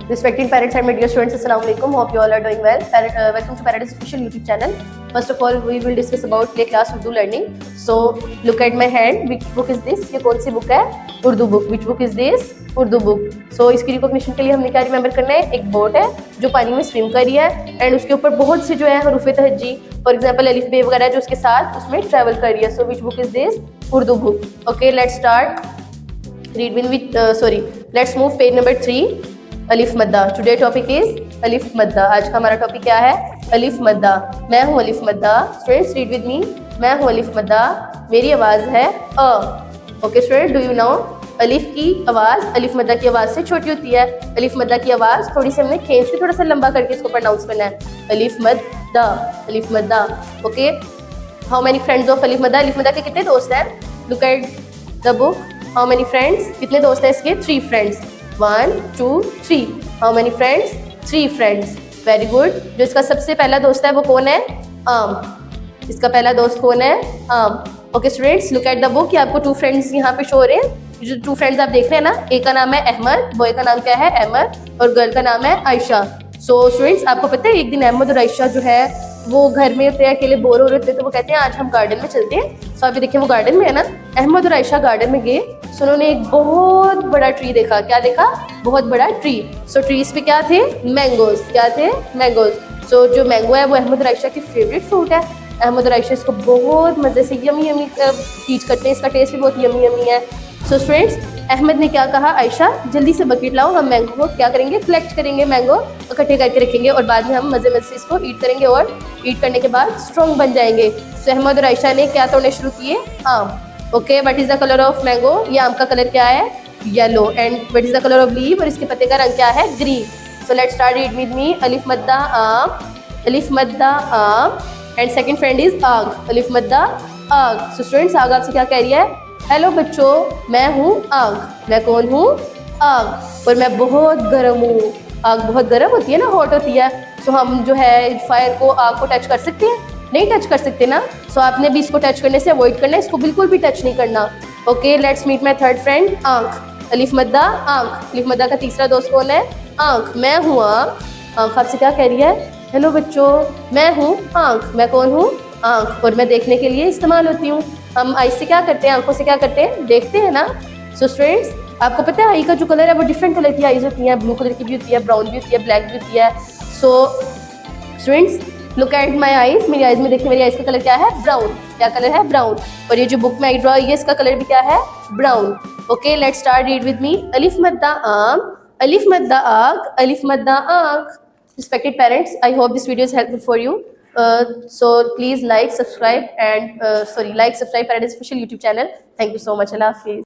Respected parents and my dear students, Assalamu alaikum. Hope you all are doing well. Welcome to Paradise Official YouTube channel. First of all, we will discuss about play class Urdu learning. So, look at my hand. Which book is this? ये कौन सी book है? Urdu book. Which book is this? Urdu book. So, इसकी recognition के लिए हमने क्या remember करना है? एक बोट है जो पानी में स्विम कर रही है एंड उसके ऊपर बहुत से जो है हरूफ तहज्जी, फॉर एग्जाम्पल अलिफ बे वगैरह जो उसके साथ उसमें ट्रैवल कर रही है. So which book is this? Urdu book. Okay, let's start. Read with let's move page number 3. अलिफ मद्दा. टुडे टॉपिक इज अलिफ मद्दा. आज का हमारा टॉपिक क्या है? अलिफ मद्दा. मैं हूँ अलिफ मद्दा. Students read with me. मैं हूँ अलिफ मद्दा. मेरी आवाज़ है अ. Okay student, do you know अलिफ की आवाज़ अलिफ मद्दा की आवाज़ से छोटी होती है. अलिफ मद्दा की आवाज़ थोड़ी सी हमने खींच के थोड़ा सा लंबा करके इसको प्रोनाउंस करना है. अलिफ मद्दा, अलिफ मद्दा. Okay, how many friends of अलिफ मद्दा? अलिफ मद्दा के कितने दोस्त हैं? Look at the book. How many friends? कितने दोस्त हैं इसके? 3 friends. 1 2 3. How many friends? 3 friends. Very good. जो इसका सबसे पहला दोस्त है वो कौन है? आम. इसका पहला दोस्त कौन है? आम. Okay students, look at the book. आपको 2 फ्रेंड्स यहाँ पे शो हो रहे हैं. जो 2 फ्रेंड्स आप देख रहे हैं ना, एक का नाम है अहमद, बॉय का नाम क्या है? अहमद, और गर्ल का नाम है आयशा. सो स्टूडेंट्स, आपको पता है एक दिन अहमद और आयशा जो है वो घर में होते हैं, अकेले बोर हो रहे थे, तो वो कहते हैं आज हम गार्डन में चलते हैं. सो अभी देखिए वो गार्डन में है ना. अहमद और आयशा गार्डन में गए. सो उन्होंने एक बहुत बड़ा ट्री देखा. क्या देखा? बहुत बड़ा ट्री. सो ट्रीज पे क्या थे? मैंगोज. क्या थे? मैंगोज. सो जो मैंगो है वो अहमद और आयशा की फेवरेट फ्रूट है. अहमद और आयशा इसको बहुत मज़े से यमी यमी टीच करते हैं. इसका टेस्ट भी बहुत यमी यमी है. सो स्टूडेंट्स, अहमद ने क्या कहा? आयशा जल्दी से बकेट लाओ, हम मैंगो को क्या करेंगे? कलेक्ट करेंगे, मैंगो इकट्ठे करके रखेंगे और बाद में हम मज़े मज़े से इसको ईट करेंगे और ईट करने के बाद स्ट्रॉन्ग बन जाएंगे. सो अहमद और आयशा ने क्या तोड़ने शुरू किए? आम. Okay, what is the colour of mango? ये आम का कलर क्या है? Yellow. And what is the colour of leave? और इसके पत्ते का रंग क्या है? Green. So let's start. Read with मी. अलिफ मद्दा आम, अलिफ मद्दा आम. एंड सेकंड फ्रेंड इज आग. अलिफ मद्दा आग. सो स्टूडेंट्स, आग आपसे क्या कह रही है? हेलो बच्चों, मैं हूँ आग. मैं कौन हूँ? आग. और मैं बहुत गर्म हूँ. आग बहुत गर्म होती है ना, हॉट होती है. सो हम जो है फायर को, आग को टच कर सकते हैं? नहीं टच कर सकते ना. सो आपने भी इसको टच करने से अवॉइड करना है, इसको बिल्कुल भी टच नहीं करना. Okay, let's meet my third friend आंख. अलिफ मद्दा आंख. अलिफ मद्दा का तीसरा दोस्त कौन है? आंख. मैं हूँ आंख. आंख आपसे क्या कह रही है? हेलो बच्चों, मैं हूँ आंख. मैं कौन हूँ? आंख. और मैं देखने के लिए इस्तेमाल होती हूँ. हम आई से क्या करते हैं? आंखों से क्या करते हैं? देखते हैं ना. सो स्टूडेंट्स, आपको पता है आई का जो कलर है वो डिफरेंट कलर की आईज होती हैं. ब्लू कलर की भी होती है, ब्राउन भी होती है, ब्लैक भी होती है. So students, look at my eyes. मेरी आईज में देखिए, मेरी आईज का कलर क्या है? ब्राउन. क्या कलर है? ब्राउन. और ये जो बुक में आई ड्रॉ है इसका कलर भी क्या है? Brown. Okay, let's start. Read with मी. अलिफ मद्दा आम, अलिफ मद्दा आग, अलिफ मद्दा आग. Respected parents, I hope this video is helpful for you. So please like, subscribe, and like, subscribe Paradise Official YouTube channel. Thank you so much. Allah Hafiz.